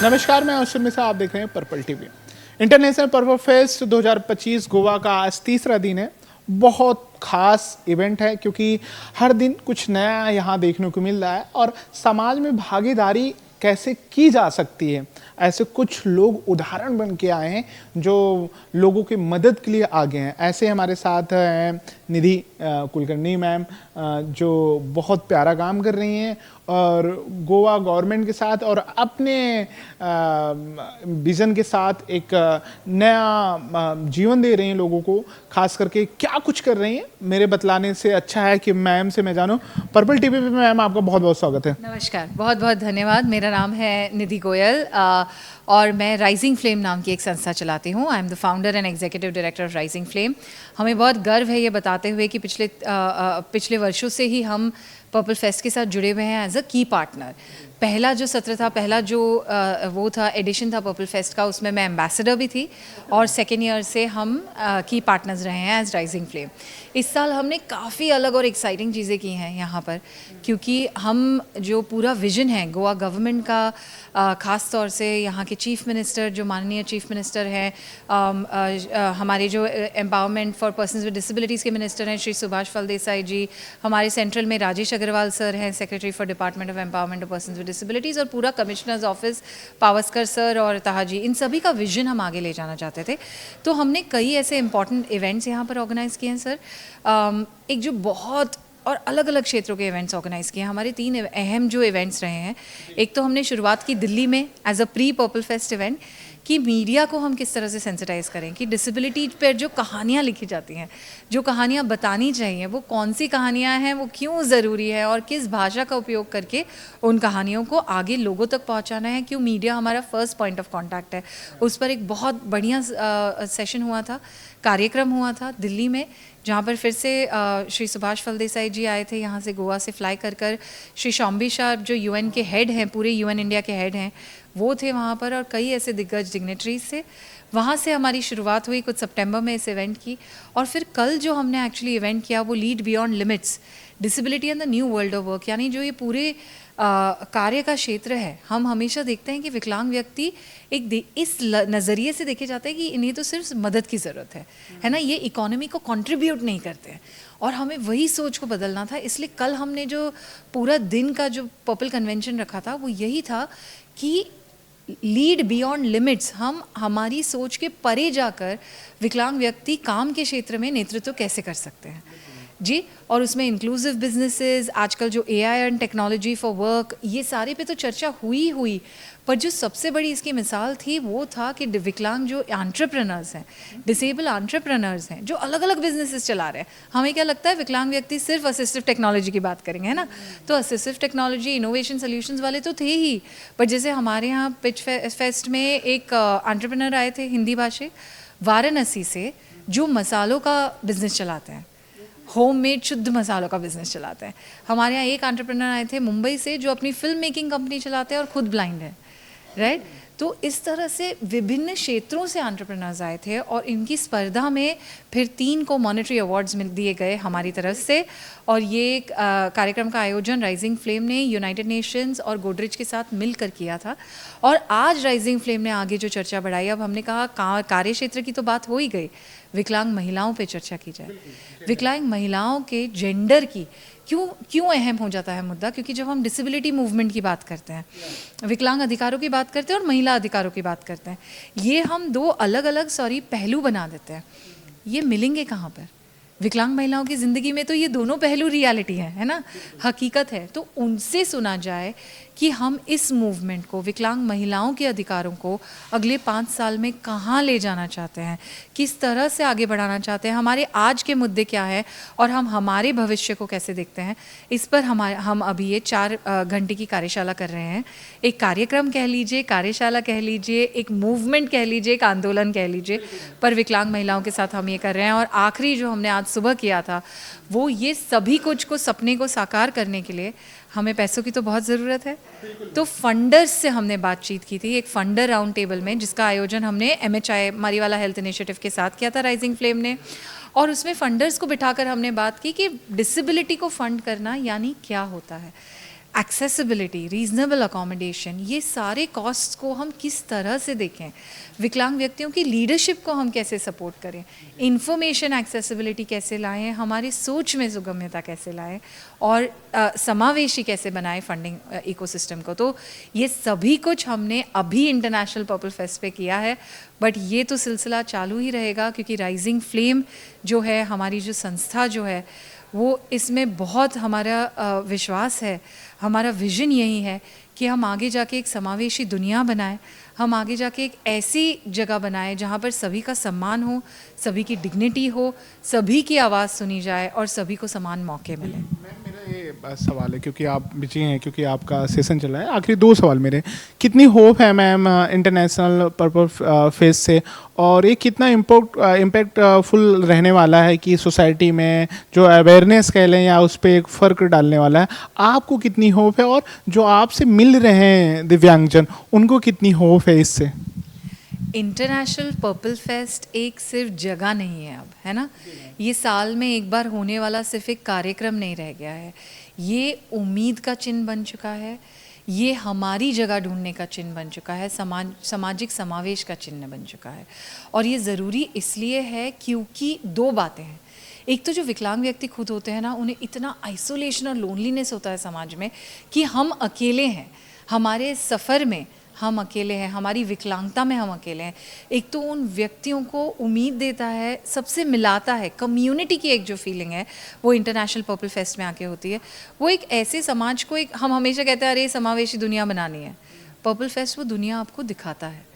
नमस्कार, मैं अश्विन मिश्रा। आप देख रहे हैं purple TV. International purple fest 2025 Goa का आज तीसरा दिन है। बहुत खास इवेंट है क्योंकि हर दिन कुछ नया यहाँ देखने को मिल रहा है और समाज में भागीदारी कैसे की जा सकती है, ऐसे कुछ लोग उदाहरण बन के आए हैं जो लोगों की मदद के लिए आगे हैं। ऐसे हमारे साथ हैं निधि कुलकर्णी मैम, जो बहुत प्यारा काम कर रही हैं और गोवा गवर्नमेंट के साथ और अपने विज़न के साथ एक नया जीवन दे रही हैं लोगों को। खास करके क्या कुछ कर रही हैं, मेरे बतलाने से अच्छा है कि मैम से मैं जानूं। पर्पल टीवी पे मैम आपका बहुत बहुत स्वागत है। नमस्कार, बहुत बहुत धन्यवाद। मेरा नाम है निधि गोयल और मैं राइजिंग फ्लेम नाम की एक संस्था चलाती हूँ। I am the founder and executive director of rising flame. हमें बहुत गर्व है ये बताते हुए कि पिछले वर्षों से ही हम पर्पल फेस्ट के साथ जुड़े हुए हैं एज अ की पार्टनर। पहला जो सत्र था, पहला जो वो था एडिशन था पर्पल फेस्ट का, उसमें मैं एम्बेसडर भी थी और सेकेंड ईयर से हम की पार्टनर्स रहे हैं एज राइजिंग फ्लेम। इस साल हमने काफ़ी अलग और एक्साइटिंग चीज़ें की हैं यहाँ पर, क्योंकि हम जो पूरा विजन है गोवा गवर्नमेंट का, ख़ास तौर से यहाँ के चीफ मिनिस्टर, जो माननीय चीफ मिनिस्टर हैं, हमारे जो empowerment for persons with disabilities के मिनिस्टर हैं श्री सुभाष फलदेसाई जी, हमारे सेंट्रल में राजेश अग्रवाल सर हैं, secretary for department of empowerment of persons with disabilities, और पूरा कमिश्नर्स ऑफिस पावस्कर सर और ताहा जी, इन सभी का विजन हम आगे ले जाना चाहते थे। तो हमने कई ऐसे इंपॉर्टेंट इवेंट्स यहाँ पर ऑर्गेनाइज़ किए हैं सर। एक जो बहुत और अलग अलग क्षेत्रों के इवेंट्स ऑर्गेनाइज किए हैं। हमारे 3 अहम जो इवेंट्स रहे हैं, एक तो हमने शुरुआत की दिल्ली में as a pre purple fest event कि मीडिया को हम किस तरह से सेंसिटाइज करें कि डिसेबिलिटी पर जो कहानियाँ लिखी जाती हैं, जो कहानियाँ बतानी चाहिए, वो कौन सी कहानियाँ हैं, वो क्यों ज़रूरी है और किस भाषा का उपयोग करके उन कहानियों को आगे लोगों तक पहुँचाना है, क्यों मीडिया हमारा फर्स्ट पॉइंट ऑफ कॉन्टैक्ट है। उस पर एक बहुत बढ़िया सेशन हुआ था, कार्यक्रम हुआ था दिल्ली में, जहाँ पर फिर से श्री सुभाष फलदेसाई जी आए थे यहाँ से गोवा से फ्लाई कर श्री शॉम्बी शाह जो यूएन के हेड हैं, पूरे यूएन इंडिया के हेड हैं, वो थे वहाँ पर, और कई ऐसे दिग्गज डिग्नेटरीज थे। वहाँ से हमारी शुरुआत हुई कुछ सितंबर में इस इवेंट की। और फिर कल जो हमने एक्चुअली इवेंट किया वो lead beyond limits, disability and the new world of work, यानी जो ये पूरे कार्य का क्षेत्र है। हम हमेशा देखते हैं कि विकलांग व्यक्ति इस नज़रिए से देखे जाते हैं कि इन्हें तो सिर्फ मदद की ज़रूरत है ना, ये इकोनॉमी को कंट्रीब्यूट नहीं करते हैं, और हमें वही सोच को बदलना था। इसलिए कल हमने जो पूरा दिन का जो पर्पल कन्वेंशन रखा था वो यही था कि लीड बियॉन्ड लिमिट्स, हम हमारी सोच के परे जाकर विकलांग व्यक्ति काम के क्षेत्र में नेतृत्व कैसे कर सकते हैं जी। और उसमें इंक्लूसिव बिजनेसेस, आजकल जो AI and technology for work, ये सारे पे तो चर्चा हुई, पर जो सबसे बड़ी इसकी मिसाल थी वो था कि विकलांग जो एंटरप्रेन्योर्स हैं, डिसेबल एंटरप्रेन्योर्स हैं, जो अलग अलग बिजनेसेस चला रहे हैं। हमें क्या लगता है विकलांग व्यक्ति सिर्फ असिस्टिव टेक्नोलॉजी की बात करेंगे, है ना, तो असिस्टिव टेक्नोलॉजी इनोवेशन सोल्यूशंस वाले तो थे ही, पर जैसे हमारे यहाँ पिच फेस्ट में एक एंटरप्रेन्योर आए थे हिंदी भाषी वाराणसी से, जो मसालों का बिजनेस चलाते हैं, होममेड शुद्ध मसालों का बिजनेस चलाते हैं। हमारे यहाँ एक एंटरप्रेन्योर आए थे मुंबई से, जो अपनी फिल्म मेकिंग कंपनी चलाते हैं और खुद ब्लाइंड है, राइट। तो इस तरह से विभिन्न क्षेत्रों से एंटरप्रेन्योर्स आए थे और इनकी स्पर्धा में फिर 3 को मॉनेटरी अवार्ड्स दिए गए हमारी तरफ से। और ये कार्यक्रम का आयोजन राइजिंग फ्लेम ने यूनाइटेड नेशंस और गोदरेज के साथ मिलकर किया था। और आज राइजिंग फ्लेम ने आगे जो चर्चा बढ़ाई, अब हमने कहा कार्य क्षेत्र की तो बात हो ही गई, विकलांग महिलाओं पे चर्चा की जाए। विकलांग महिलाओं के जेंडर की क्यों अहम हो जाता है मुद्दा, क्योंकि जब हम डिसेबिलिटी मूवमेंट की बात करते हैं, विकलांग अधिकारों की बात करते हैं और महिला अधिकारों की बात करते हैं, ये हम 2 अलग अलग पहलू बना देते हैं। ये मिलेंगे कहाँ पर? विकलांग महिलाओं की ज़िंदगी में तो ये दोनों पहलू रियलिटी है ना, हकीकत है। तो उनसे सुना जाए कि हम इस मूवमेंट को, विकलांग महिलाओं के अधिकारों को अगले 5 साल में कहाँ ले जाना चाहते हैं, किस तरह से आगे बढ़ाना चाहते हैं, हमारे आज के मुद्दे क्या है और हम हमारे भविष्य को कैसे देखते हैं, इस पर हम अभी ये 4 घंटे की कार्यशाला कर रहे हैं। एक कार्यक्रम कह लीजिए, कार्यशाला कह लीजिए, एक मूवमेंट कह लीजिए, एक आंदोलन कह लीजिए, पर विकलांग महिलाओं के साथ हम ये कर रहे हैं। और आखिरी जो हमने आज सुबह किया था वो ये सभी कुछ को, सपने को साकार करने के लिए हमें पैसों की तो बहुत ज़रूरत है। तो फंडर्स से हमने बातचीत की थी, एक फंडर राउंड टेबल में, जिसका आयोजन हमने MHI मारीवाला हेल्थ इनिशिएटिव के साथ किया था राइजिंग फ्लेम ने। और उसमें फंडर्स को बिठाकर हमने बात की कि डिसेबिलिटी को फंड करना यानी क्या होता है। एक्सेसिबिलिटी, रीजनेबल अकोमोडेशन, ये सारे कॉस्ट्स को हम किस तरह से देखें, विकलांग व्यक्तियों की लीडरशिप को हम कैसे सपोर्ट करें, इंफॉर्मेशन एक्सेसिबिलिटी कैसे लाएं, हमारी सोच में सुगम्यता कैसे लाएं और समावेशी कैसे बनाएं फंडिंग इकोसिस्टम को। तो ये सभी कुछ हमने अभी इंटरनेशनल पर्पल फेस्ट पे किया है, बट ये तो सिलसिला चालू ही रहेगा क्योंकि राइजिंग फ्लेम जो है, हमारी जो संस्था जो है, वो इसमें बहुत हमारा विश्वास है, हमारा विजन यही है कि हम आगे जाके एक समावेशी दुनिया बनाएं, हम आगे जाके एक ऐसी जगह बनाएं जहाँ पर सभी का सम्मान हो, सभी की डिग्निटी हो, सभी की आवाज़ सुनी जाए और सभी को समान मौके मिले। मेरा ये सवाल है, क्योंकि आप बिजी हैं, क्योंकि आपका सेशन चल रहा है, आखिरी 2 सवाल मेरे। कितनी होप है मैम इंटरनेशनल पर्पल फेस्ट से, और ये कितना इम्पैक्टफुल रहने वाला है कि सोसाइटी में जो अवेयरनेस कह लें या उस पर एक फ़र्क डालने वाला है? आपको कितनी होप है, और जो आपसे मिल रहे हैं दिव्यांगजन, उनको कितनी होप है इससे? इंटरनेशनल पर्पल फेस्ट एक सिर्फ जगह नहीं है अब, है ना, ये साल में एक बार होने वाला सिर्फ एक कार्यक्रम नहीं रह गया है, ये उम्मीद का चिन्ह बन चुका है, ये हमारी जगह ढूंढने का चिन्ह बन चुका है, सामाजिक समावेश का चिन्ह बन चुका है। और ये ज़रूरी इसलिए है क्योंकि 2 बातें हैं। एक तो जो विकलांग व्यक्ति खुद होते हैं ना, उन्हें इतना आइसोलेशन और लोनलीनेस होता है समाज में कि हम अकेले हैं, हमारे सफ़र में हम अकेले हैं, हमारी विकलांगता में हम अकेले हैं। एक तो उन व्यक्तियों को उम्मीद देता है, सबसे मिलाता है, कम्युनिटी की एक जो फीलिंग है वो इंटरनेशनल पर्पल फेस्ट में आके होती है। वो एक ऐसे समाज को, एक हम हमेशा कहते हैं अरे समावेशी दुनिया बनानी है, पर्पल फेस्ट वो दुनिया आपको दिखाता है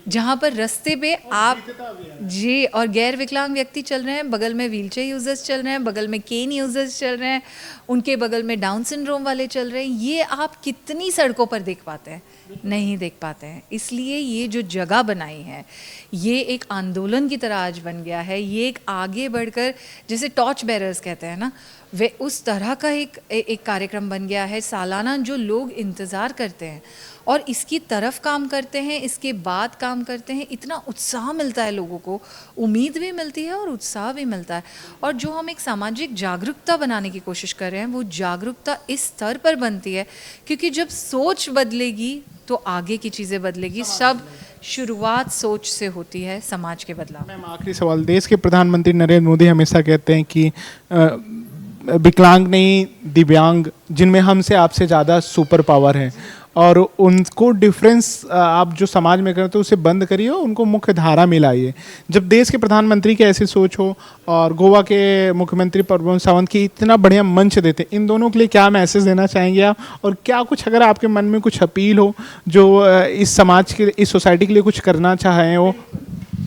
जहाँ पर रास्ते पे आप जी और गैर विकलांग व्यक्ति चल रहे हैं, बगल में व्हीलचेयर यूजर्स चल रहे हैं, बगल में केन यूजर्स चल रहे हैं, उनके बगल में डाउन सिंड्रोम वाले चल रहे हैं, ये आप कितनी सड़कों पर देख पाते हैं? नहीं देख पाते हैं। इसलिए ये जो जगह बनाई है, ये एक आंदोलन की तरह आज बन गया है, ये एक आगे बढ़कर, जैसे टॉर्च बेरर्स कहते हैं ना, वे उस तरह का एक कार्यक्रम बन गया है सालाना, जो लोग इंतज़ार करते हैं और इसकी तरफ काम करते हैं, इसके बाद काम करते हैं, इतना उत्साह मिलता है लोगों को, उम्मीद भी मिलती है और उत्साह भी मिलता है। और जो हम एक सामाजिक जागरूकता बनाने की कोशिश कर रहे हैं, वो जागरूकता इस स्तर पर बनती है क्योंकि जब सोच बदलेगी तो आगे की चीज़ें बदलेगी। सब शुरुआत सोच से होती है समाज के बदलाव। मैम आखिरी सवाल, देश के प्रधानमंत्री नरेंद्र मोदी हमेशा कहते हैं कि विकलांग नहीं, दिव्यांग, जिनमें हमसे आपसे ज़्यादा सुपर पावर है, और उनको डिफरेंस आप जो समाज में करते हो उसे बंद करिए, उनको मुख्य धारा में लाइए। जब देश के प्रधानमंत्री की ऐसी सोच हो और गोवा के मुख्यमंत्री प्रमोद सावंत की इतना बढ़िया मंच देते, इन दोनों के लिए क्या मैसेज देना चाहेंगे आप? और क्या कुछ अगर आपके मन में कुछ अपील हो जो इस समाज के, इस सोसाइटी के लिए कुछ करना चाहें वो?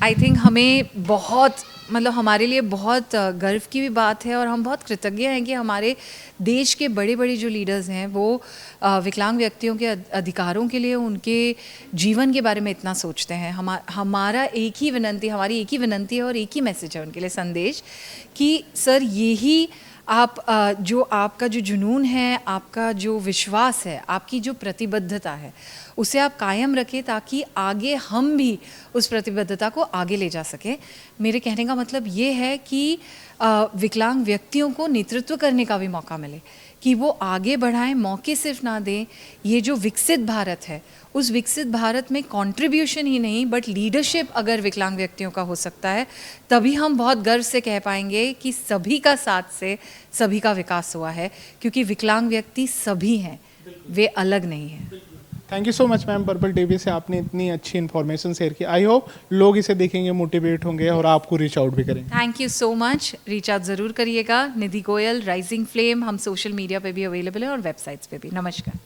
आई थिंक हमें बहुत, मतलब हमारे लिए बहुत गर्व की भी बात है और हम बहुत कृतज्ञ हैं कि हमारे देश के बड़े बड़े जो लीडर्स हैं वो विकलांग व्यक्तियों के अधिकारों के लिए, उनके जीवन के बारे में इतना सोचते हैं। हमारी एक ही विनंती है और एक ही मैसेज है उनके लिए, संदेश, कि सर यही आप जो आपका जो जुनून है, आपका जो विश्वास है, आपकी जो प्रतिबद्धता है, उसे आप कायम रखें ताकि आगे हम भी उस प्रतिबद्धता को आगे ले जा सकें। मेरे कहने का मतलब ये है कि विकलांग व्यक्तियों को नेतृत्व करने का भी मौका मिले, कि वो आगे बढ़ाएं, मौके सिर्फ ना दें। ये जो विकसित भारत है, उस विकसित भारत में कंट्रीब्यूशन ही नहीं बट लीडरशिप अगर विकलांग व्यक्तियों का हो सकता है, तभी हम बहुत गर्व से कह पाएंगे कि सभी का साथ से सभी का विकास हुआ है, क्योंकि विकलांग व्यक्ति सभी हैं, वे अलग नहीं हैं। Thank you so much ma'am, purple TV से आपने इतनी अच्छी इन्फॉर्मेशन शेयर की। आई होप लोग इसे देखेंगे, मोटिवेट होंगे और आपको रीच आउट भी करेंगे। Thank you so much, reach out ज़रूर करिएगा। निधि गोयल, राइजिंग फ्लेम, हम सोशल मीडिया पे भी अवेलेबल हैं और वेबसाइट्स पे भी। नमस्कार।